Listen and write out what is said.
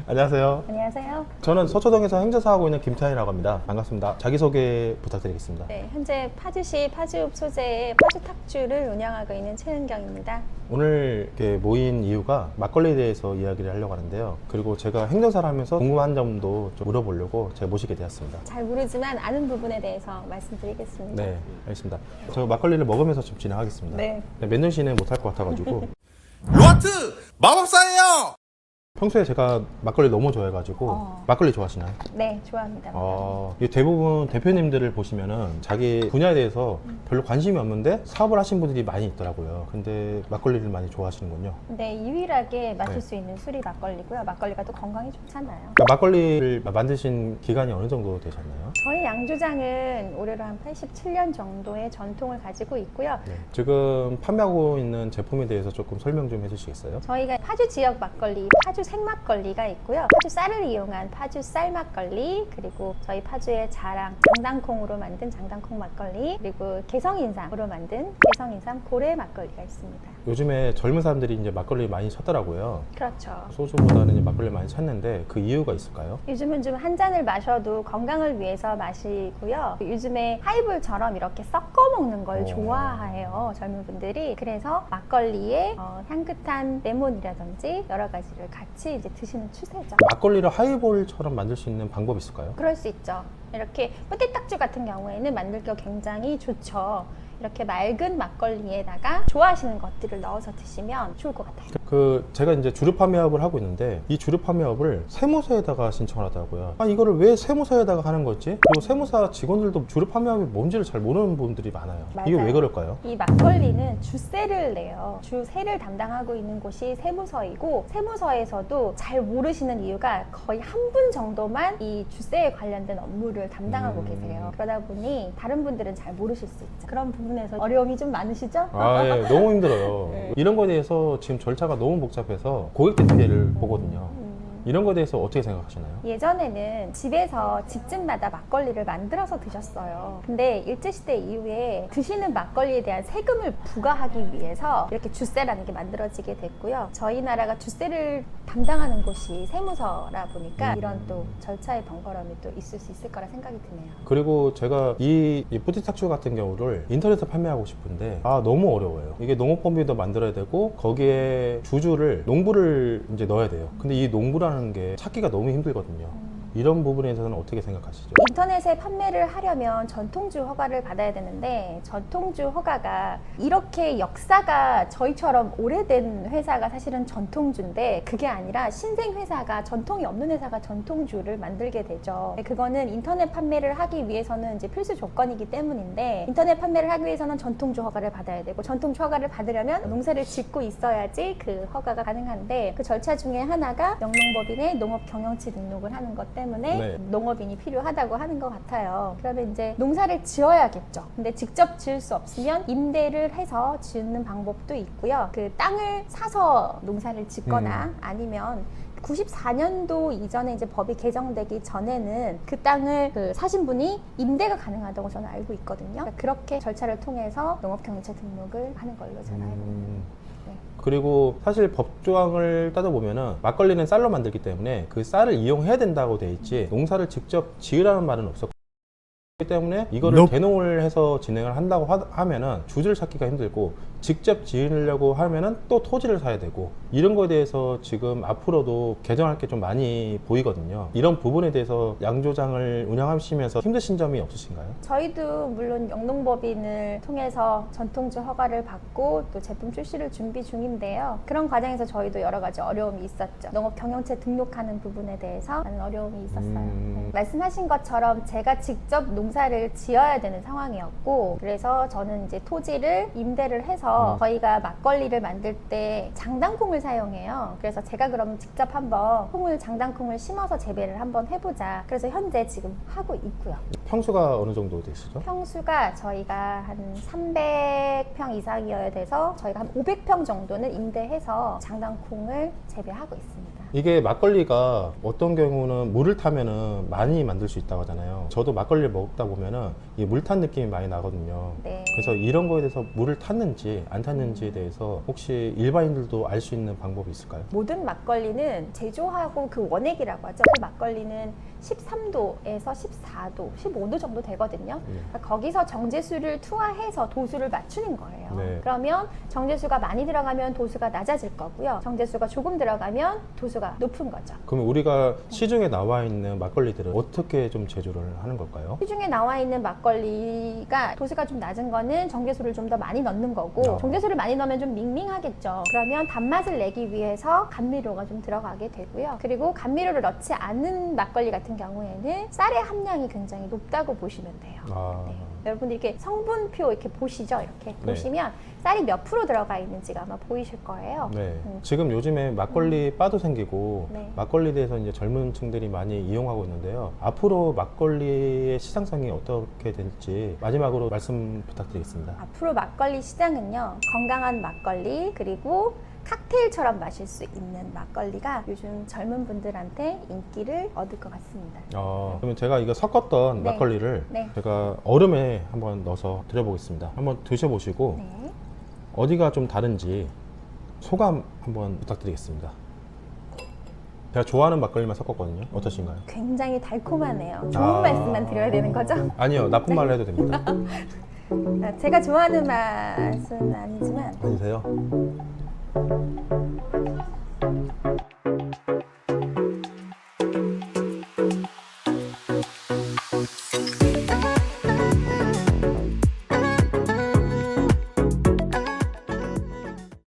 안녕하세요. 안녕하세요. 저는 서초동에서 행정사 하고 있는 김태환이라고 합니다. 반갑습니다. 자기소개 부탁드리겠습니다. 네, 현재 파주시 파주읍 소재의 파주탁주를 운영하고 있는 최은경입니다. 오늘 이렇게 모인 이유가 막걸리에 대해서 이야기를 하려고 하는데요. 그리고 제가 행정사를 하면서 궁금한 점도 좀 물어보려고 제가 모시게 되었습니다. 잘 모르지만 아는 부분에 대해서 말씀드리겠습니다. 네, 알겠습니다. 저 막걸리를 먹으면서 좀 진행하겠습니다. 네. 맨정 씨는 못할 것 같아가지고 로하트 마법사예요. 평소에 제가 막걸리 너무 좋아해가지고 막걸리 좋아하시나요? 네, 좋아합니다. 이 대부분 대표님들을 보시면은 자기 분야에 대해서 별로 관심이 없는데 사업을 하신 분들이 많이 있더라고요. 근데 막걸리를 많이 좋아하시는군요. 네, 유일하게 마실 네. 수 있는 술이 막걸리고요. 막걸리가 또 건강에 좋잖아요. 그러니까 막걸리를 만드신 기간이 어느 정도 되셨나요? 저희 양조장은 올해로 한 87년 정도의 전통을 가지고 있고요. 네. 지금 판매하고 있는 제품에 대해서 조금 설명 좀 해주시겠어요? 저희가 파주 지역 막걸리, 파주 생막걸리가 있고요. 파주 쌀을 이용한 파주 쌀 막걸리, 그리고 저희 파주의 자랑 장당콩으로 만든 장당콩 막걸리, 그리고 개성인삼으로 만든 개성인삼 고래 막걸리가 있습니다. 요즘에 젊은 사람들이 이제 막걸리 많이 찾더라고요. 그렇죠. 소주보다는 이제 막걸리 많이 찾는데 그 이유가 있을까요? 요즘은 좀 한 잔을 마셔도 건강을 위해서 마시고요. 요즘에 하이볼처럼 이렇게 섞어 먹는 걸 좋아해요, 젊은 분들이. 그래서 막걸리에 향긋한 레몬이라든지 여러 가지를 같이 이제 드시는 추세죠. 막걸리를 하이볼처럼 만들 수 있는 방법이 있을까요? 그럴 수 있죠. 이렇게 뿌띠딱주 같은 경우에는 만들기가 굉장히 좋죠. 이렇게 맑은 막걸리에다가 좋아하시는 것들을 넣어서 드시면 좋을 것 같아요. 제가 이제 주류 판매업을 하고 있는데 이 주류 판매업을 세무사에다가 신청을 하더라고요. 이거를 왜 세무사에다가 하는 거지? 그리고 세무사 직원들도 주류 판매업이 뭔지를 잘 모르는 분들이 많아요. 이게 맞아요. 왜 그럴까요? 이 막걸리는 주세를 내요. 주세를 담당하고 있는 곳이 세무서이고, 세무서에서도 잘 모르시는 이유가 거의 한 분 정도만 이 주세에 관련된 업무를 담당하고 계세요. 그러다 보니 다른 분들은 잘 모르실 수 있죠. 그런 부분에서 어려움이 좀 많으시죠? 예, 너무 힘들어요. 이런 거에 대해서 지금 절차가 너무 복잡해서 고객 대피를 보거든요. 이런 거에 대해서 어떻게 생각하시나요? 예전에는 집에서 집집마다 막걸리를 만들어서 드셨어요. 근데 일제시대 이후에 드시는 막걸리에 대한 세금을 부과하기 위해서 이렇게 주세라는 게 만들어지게 됐고요. 저희 나라가 주세를 담당하는 곳이 세무서라 보니까 이런 또 절차의 번거로움이 또 있을 수 있을 거라 생각이 드네요. 그리고 제가 이 뿌띠탁주 같은 경우를 인터넷에 판매하고 싶은데 너무 어려워요. 이게 농업법인도 만들어야 되고 거기에 주주를 농부를 이제 넣어야 돼요. 근데 이 농부라는 게 찾기가 너무 힘들거든요. 이런 부분에 대해서는 어떻게 생각하시죠? 인터넷에 판매를 하려면 전통주 허가를 받아야 되는데, 전통주 허가가 이렇게 역사가 저희처럼 오래된 회사가 사실은 전통주인데, 그게 아니라 신생 회사가, 전통이 없는 회사가 전통주를 만들게 되죠. 그거는 인터넷 판매를 하기 위해서는 이제 필수 조건이기 때문인데, 인터넷 판매를 하기 위해서는 전통주 허가를 받아야 되고, 전통주 허가를 받으려면 농사를 짓고 있어야지 그 허가가 가능한데, 그 절차 중에 하나가 영농법인의 농업경영치 등록을 하는 것 때문에 농업인이 필요하다고 하는 것 같아요. 그러면 이제 농사를 지어야겠죠. 근데 직접 지을 수 없으면 임대를 해서 짓는 방법도 있고요. 그 땅을 사서 농사를 짓거나 아니면 94년도 이전에 이제 법이 개정되기 전에는 그 땅을 사신 분이 임대가 가능하다고 저는 알고 있거든요. 그러니까 그렇게 절차를 통해서 농업경영체 등록을 하는 걸로 저는 알고 있습니다. 그리고 사실 법조항을 따져보면은 막걸리는 쌀로 만들기 때문에 그 쌀을 이용해야 된다고 돼 있지 농사를 직접 지으라는 말은 없었고, 그렇기 때문에 이거를 대농을 해서 진행을 한다고 하면은 주주를 찾기가 힘들고, 직접 지으려고 하면은 또 토지를 사야 되고, 이런 거에 대해서 지금 앞으로도 개정할 게 좀 많이 보이거든요. 이런 부분에 대해서 양조장을 운영하시면서 힘드신 점이 없으신가요? 저희도 물론 영농법인을 통해서 전통주 허가를 받고 또 제품 출시를 준비 중인데요. 그런 과정에서 저희도 여러 가지 어려움이 있었죠. 농업 경영체 등록하는 부분에 대해서 많은 어려움이 있었어요. 말씀하신 것처럼 제가 직접 농사를 지어야 되는 상황이었고, 그래서 저는 이제 토지를 임대를 해서 저희가 막걸리를 만들 때 장당콩을 사용해요. 그래서 제가 그럼 직접 한번 장당콩을 심어서 재배를 한번 해보자. 그래서 현재 지금 하고 있고요. 평수가 어느 정도 되시죠? 평수가 저희가 한 300평 이상이어야 돼서 저희가 한 500평 정도는 임대해서 장당콩을 재배하고 있습니다. 이게 막걸리가 어떤 경우는 물을 타면은 많이 만들 수 있다고 하잖아요. 저도 막걸리를 먹다 보면은 이 물 탄 느낌이 많이 나거든요. 네. 그래서 이런 거에 대해서 물을 탔는지 안 탔는지에 대해서 혹시 일반인들도 알 수 있는 방법이 있을까요? 모든 막걸리는 제조하고 그 원액이라고 하죠. 그 막걸리는 13도에서 14도, 15도 정도 되거든요. 그러니까 거기서 정제수를 투하해서 도수를 맞추는 거예요. 네. 그러면 정제수가 많이 들어가면 도수가 낮아질 거고요. 정제수가 조금 들어가면 도수가 높은 거죠. 그럼 우리가 시중에 나와 있는 막걸리들은 어떻게 좀 제조를 하는 걸까요? 시중에 나와 있는 막걸리가 도수가 좀 낮은 거는 정제수를 좀 더 많이 넣는 거고 정제수를 많이 넣으면 좀 밍밍하겠죠. 그러면 단맛을 내기 위해서 감미료가 좀 들어가게 되고요. 그리고 감미료를 넣지 않은 막걸리 같은 경우에는 쌀의 함량이 굉장히 높다고 보시면 돼요. 네. 여러분들 이렇게 성분표 이렇게 보시죠. 이렇게 네. 보시면 쌀이 몇 프로 들어가 있는지가 아마 보이실 거예요. 네. 지금 요즘에 막걸리 바도 생기고 네. 막걸리에 대해서 이제 젊은 층들이 많이 이용하고 있는데요. 앞으로 막걸리의 시장성이 어떻게 될지 마지막으로 말씀 부탁드리겠습니다. 앞으로 막걸리 시장은요, 건강한 막걸리 그리고 칵테일처럼 마실 수 있는 막걸리가 요즘 젊은 분들한테 인기를 얻을 것 같습니다. 그러면 제가 이거 섞었던 네. 막걸리를 네. 제가 얼음에 한번 넣어서 드려보겠습니다. 한번 드셔보시고 네. 어디가 좀 다른지 소감 한번 부탁드리겠습니다. 제가 좋아하는 막걸리만 섞었거든요. 어떠신가요? 굉장히 달콤하네요. 좋은 말씀만 드려야 되는 거죠? 아니요, 나쁜 말로 해도 됩니다. 제가 좋아하는 맛은 아니지만 아니세요?